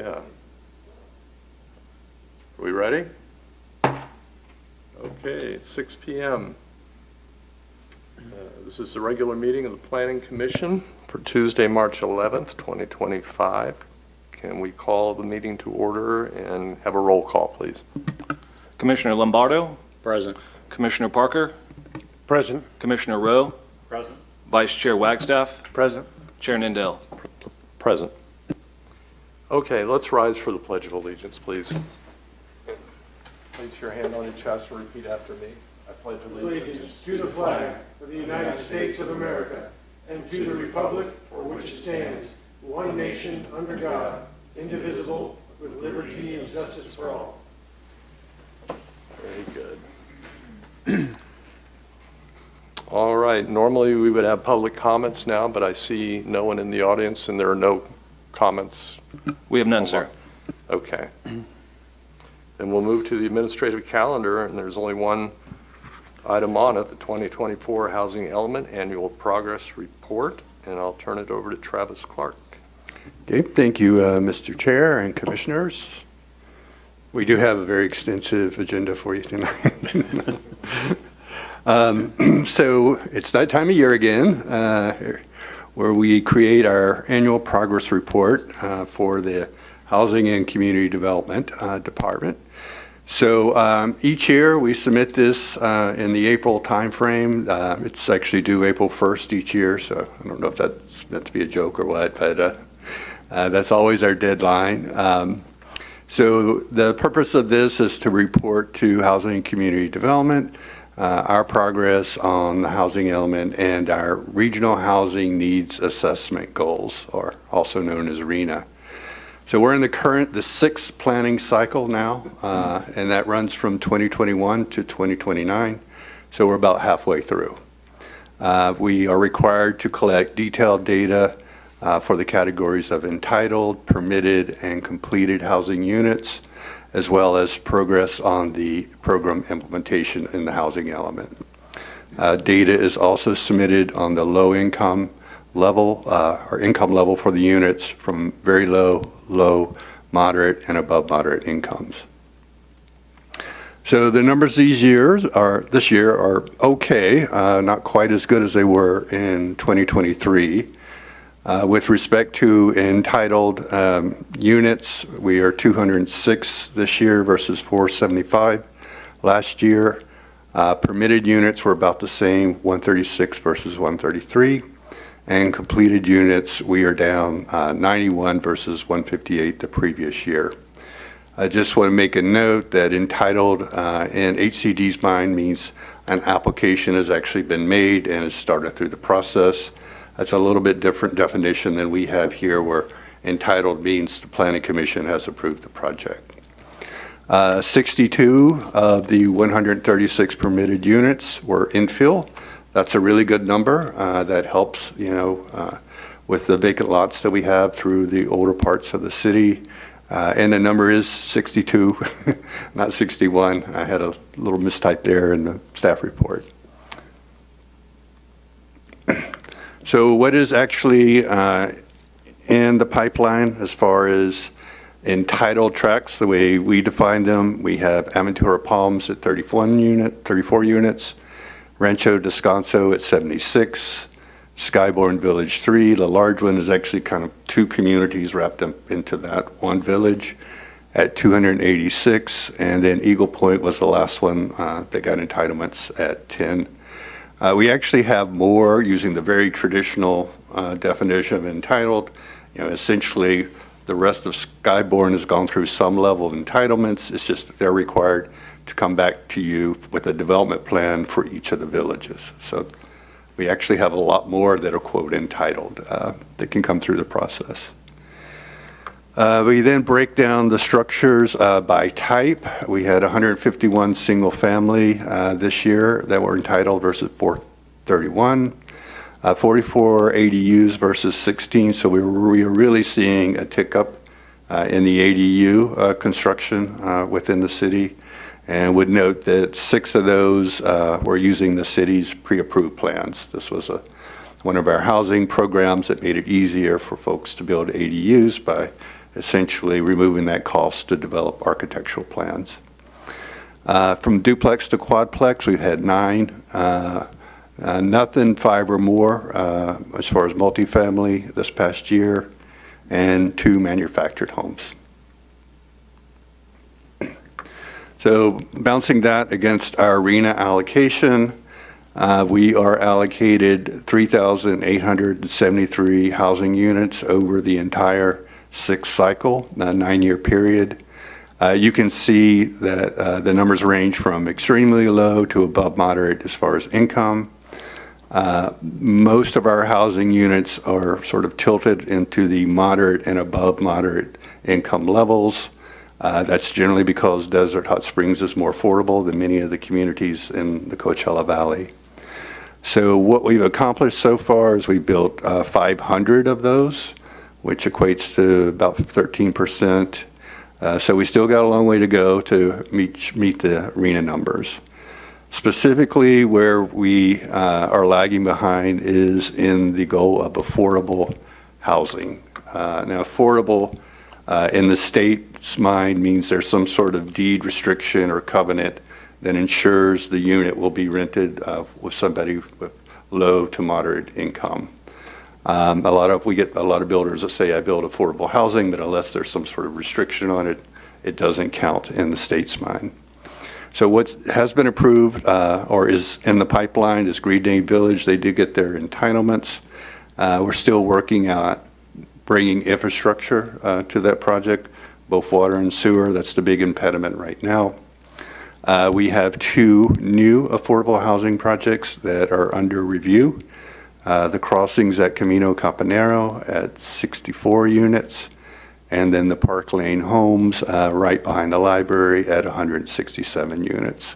Yeah. Are we ready? Okay, it's 6 p.m. This is the regular meeting of the Planning Commission for Tuesday, March 11th, 2025. Can we call the meeting to order and have a roll call, please? Commissioner Lombardo? Present. Commissioner Parker? Present. Commissioner Rowe? Present. Vice Chair Wagstaff? Present. Chair Nindell? Present. Okay, let's rise for the Pledge of Allegiance, please. Place your hand on your chest and repeat after me. I pledge Allegiance to the flag of the United States of America and to the republic for which it stands, one nation under God, indivisible, with liberty and justice for all. Very good. All right, normally we would have public comments now, but I see no one in the audience and there are no comments. We have none, sir. Okay. Then we'll move to the administrative calendar, and there's only one item on it, the 2024 Housing Element Annual Progress Report, and I'll turn it over to Travis Clark. Okay, thank you, Mr. Chair and Commissioners. We do have a very extensive agenda for you tonight. So it's that time of year again where we create our annual progress report for the Housing and Community Development Department. So each year we submit this in the April timeframe. It's actually due April 1st each year, so I don't know if that's meant to be a joke or what, but that's always our deadline. So the purpose of this is to report to Housing and Community Development our progress on the housing element and our Regional Housing Needs Assessment Goals, or also known as RHNA. So we're in the sixth planning cycle now, and that runs from 2021 to 2029. So we're about halfway through. We are required to collect detailed data for the categories of entitled, permitted, and completed housing units, as well as progress on the program implementation in the housing element. Data is also submitted on the low income level, or income level for the units from very low, moderate, and above moderate incomes. So the numbers this year are okay, not quite as good as they were in 2023. With respect to entitled units, we are 206 this year versus 475 last year. Permitted units were about the same, 136 versus 133. And completed units, we are down 91 versus 158 the previous year. I just want to make a note that entitled in HCD's mind means an application has actually been made and has started through the process. That's a little bit different definition than we have here, where entitled means the Planning Commission has approved the project. 62 of the 136 permitted units were infill. That's a really good number. That helps, with the vacant lots that we have through the older parts of the city. And the number is 62, not 61. I had a little mistype there in the staff report. So what is actually in the pipeline as far as entitled tracts, the way we define them? We have Aventura Palms at 34 units, Rancho Descanso at 76, Skyborn Village 3, the large one is actually kind of two communities wrapped up into that one village, at 286, and then Eagle Point was the last one that got entitlements at 10. We actually have more using the very traditional definition of entitled. Essentially the rest of Skyborn has gone through some level of entitlements. It's just that they're required to come back to you with a development plan for each of the villages. So we actually have a lot more that are quote entitled that can come through the process. We then break down the structures by type. We had 151 single family this year that were entitled versus 431, 44 ADUs versus 16. So we are really seeing a tick up in the ADU construction within the city, and would note that 6 of those were using the city's pre-approved plans. This was one of our housing programs that made it easier for folks to build ADUs by essentially removing that cost to develop architectural plans. From duplex to quadplex, we've had 9. Nothing 5 or more as far as multifamily this past year, and 2 manufactured homes. So bouncing that against our arena allocation, we are allocated 3,873 housing units over the entire 6th cycle, 9-year period. You can see that the numbers range from extremely low to above moderate as far as income. Most of our housing units are sort of tilted into the moderate and above moderate income levels. That's generally because Desert Hot Springs is more affordable than many of the communities in the Coachella Valley. So what we've accomplished so far is we built 500 of those, which equates to about 13%. So we still got a long way to go to meet the arena numbers. Specifically, where we are lagging behind is in the goal of affordable housing. Now, affordable in the state's mind means there's some sort of deed restriction or covenant that ensures the unit will be rented with somebody with low to moderate income. We get a lot of builders that say, I build affordable housing, but unless there's some sort of restriction on it, it doesn't count in the state's mind. So what has been approved or is in the pipeline is Green Day Village. They did get their entitlements. We're still working on bringing infrastructure to that project, both water and sewer. That's the big impediment right now. We have 2 new affordable housing projects that are under review. The crossings at Camino Campanero at 64 units, and then the Park Lane homes right behind the library at 167 units.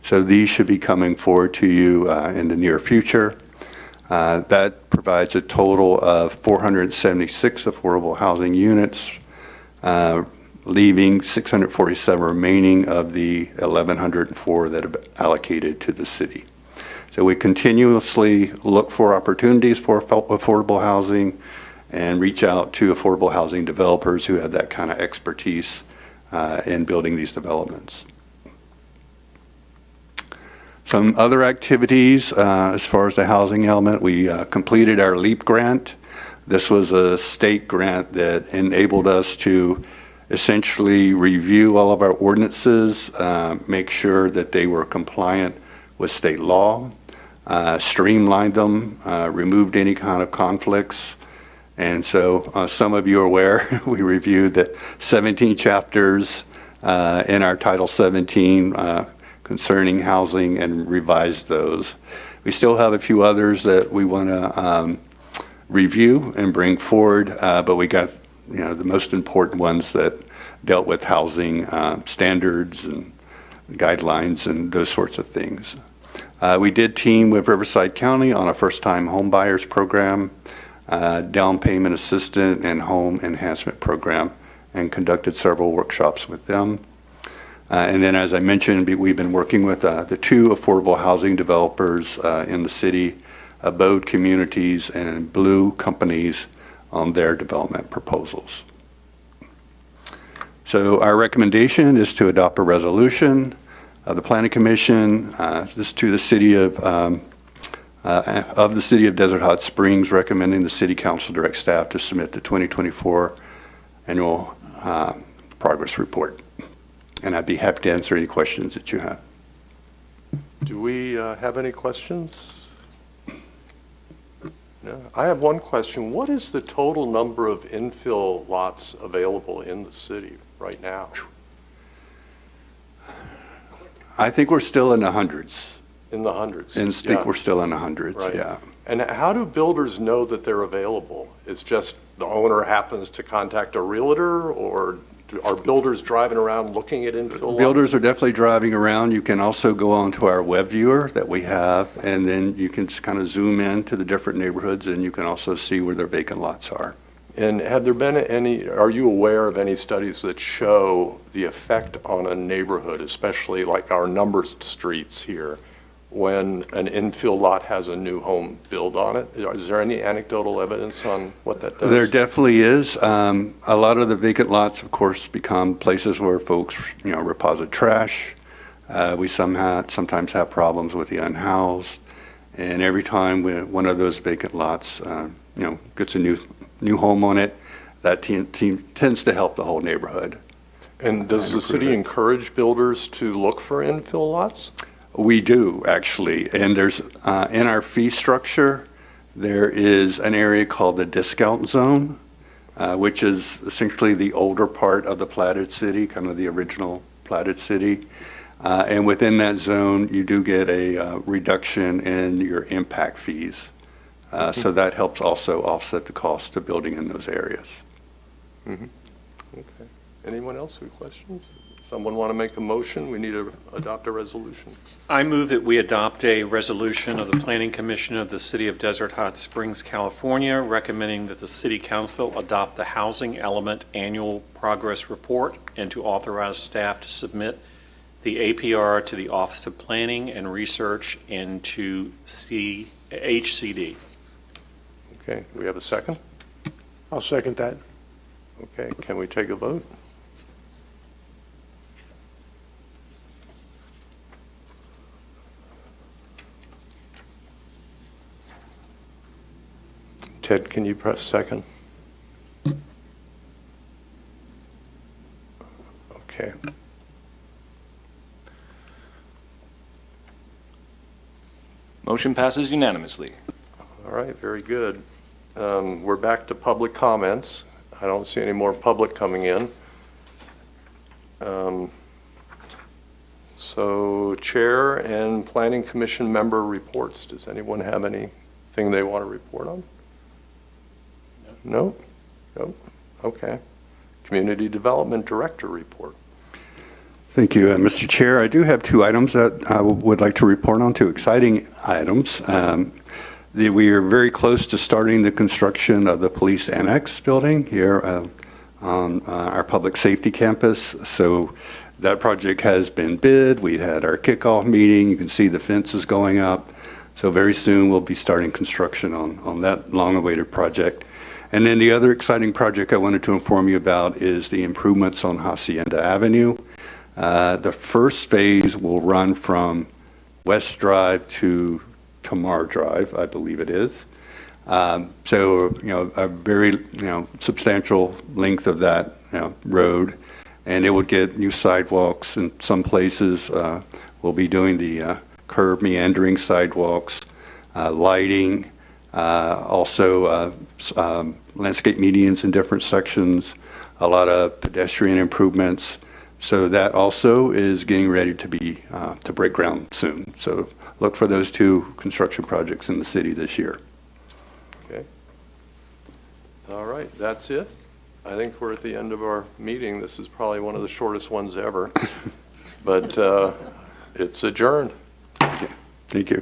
So these should be coming forward to you in the near future. That provides a total of 476 affordable housing units, leaving 647 remaining of the 1,104 that have allocated to the city. So we continuously look for opportunities for affordable housing and reach out to affordable housing developers who have that kind of expertise in building these developments. Some other activities as far as the housing element, we completed our LEAP grant. This was a state grant that enabled us to essentially review all of our ordinances, make sure that they were compliant with state law, streamlined them, removed any kind of conflicts. And so some of you are aware, we reviewed the 17 chapters in our Title 17 concerning housing and revised those. We still have a few others that we want to review and bring forward, but we got the most important ones that dealt with housing standards and guidelines and those sorts of things. We did team with Riverside County on a first-time home buyers program, down payment assistant and home enhancement program, and conducted several workshops with them. And then, as I mentioned, we've been working with the 2 affordable housing developers in the city, Abode Communities and Blue Companies, on their development proposals. So our recommendation is to adopt a resolution of the Planning Commission, this to the city of the city of Desert Hot Springs, recommending the City Council direct staff to submit the 2024 annual progress report. And I'd be happy to answer any questions that you have. Do we have any questions? No. I have one question. What is the total number of infill lots available in the city right now? I think we're still in the hundreds. In the hundreds? And I think we're still in the hundreds, Right. yeah. And how do builders know that they're available? It's just the owner happens to contact a realtor, or are builders driving around looking at infill lots? Builders are definitely driving around. You can also go onto our web viewer that we have, and then you can kind of zoom in to the different neighborhoods, and you can also see where their vacant lots are. And have there been are you aware of any studies that show the effect on a neighborhood, especially like our numbered streets here, when an infill lot has a new home built on it? Is there any anecdotal evidence on what that does? There definitely is. A lot of the vacant lots, of course, become places where folks, reposit trash. We sometimes have problems with the unhoused. And every time one of those vacant lots, gets a new home on it, that tends to help the whole neighborhood. And does the city encourage builders to look for infill lots? We do, actually. And there's, in our fee structure, there is an area called the discount zone, which is essentially the older part of the platted city, kind of the original platted city. And within that zone, you do get a reduction in your impact fees. So that helps also offset the cost of building in those areas. Okay. Anyone else with questions? Someone want to make a motion? We need to adopt a resolution. I move that we adopt a resolution of the Planning Commission of the City of Desert Hot Springs, California, recommending that the City Council adopt the Housing Element Annual Progress Report and to authorize staff to submit the APR to the Office of Planning and Research and to HCD. Okay, do we have a second? I'll second that. Okay, can we take a vote? Ted, can you press second? Okay. Motion passes unanimously. All right, very good. We're back to public comments. I don't see any more public coming in. So Chair and Planning Commission member reports. Does anyone have anything they want to report on? No? No? Okay. Community Development Director report. Thank you, Mr. Chair. I do have two items that I would like to report on, two exciting items. We are very close to starting the construction of the Police Annex building here on our public safety campus. So that project has been bid. We had our kickoff meeting. You can see the fences going up. So very soon we'll be starting construction on that long-awaited project. And then the other exciting project I wanted to inform you about is the improvements on Hacienda Avenue. The first phase will run from West Drive to Tamar Drive, I believe it is. So, a very, substantial length of that, road. And it would get new sidewalks in some places. We'll be doing the curb meandering sidewalks, lighting, also landscape medians in different sections, a lot of pedestrian improvements. So that also is getting ready to be to break ground soon. So look for those two construction projects in the city this year. Okay. All right, that's it. I think we're at the end of our meeting. This is probably one of the shortest ones ever, but it's adjourned. Thank you.